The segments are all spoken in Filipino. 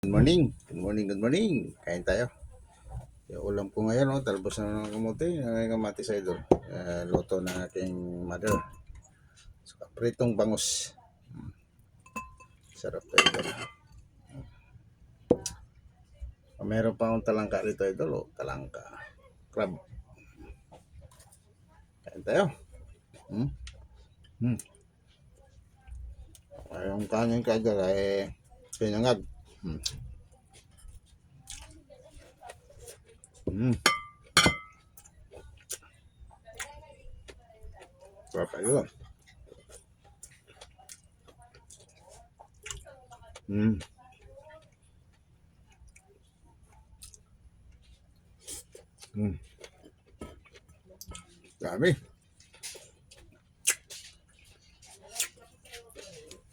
Good morning. Good morning, good morning. Kain tayo. Yung ulam ko ngayon, talbos na ng kamote. Ang kamatis sa idol. Luto ng aking mother. So, pritong bangus. Sarap to idol. Meron pa akong talangka rito idol. Talangka. Crab. Kain tayo. Hmm? Hmm. Yung kanin ka idol ay pinangag. Hmm. Hmm. Sarap idol. Hmm. Hmm. Dami.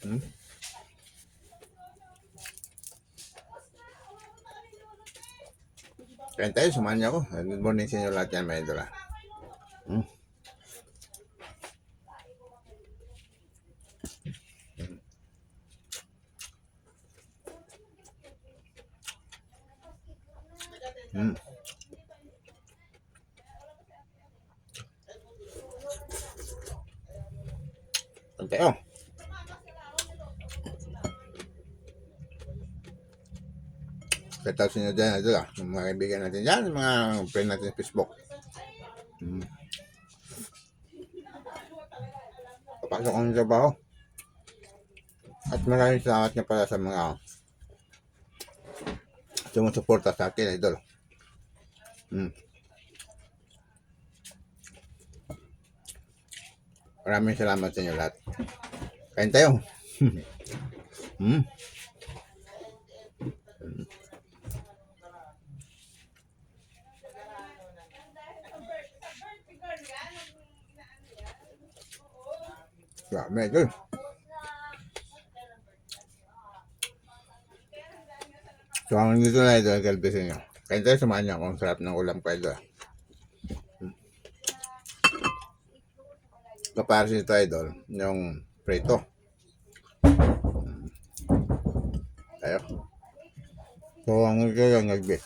Hmm. Kain tayo, samahan niyo ako. Good morning sa inyo lahat yan, mga idol. Hmm. Hmm. Kain tayo. Shout sa inyo dyan, idol yung mga kaibigan natin dyan, mga friend natin sa Facebook. Hmm. Papasok ko ng trabaho. At maraming salamat nga pala sa mga sumusuporta sa akin, idol. Hmm. Maraming salamat sa inyo lahat. Kain tayo. Hmm. Grabe, idol. So, hanggang dito na, idol, kalbi sa inyo. Kain tayo, samahan niyo ako. Ang sarap ng ulam ko, idol. Kapares nito, idol, yung prito. Tayo. So, ang ito yung nag-bit.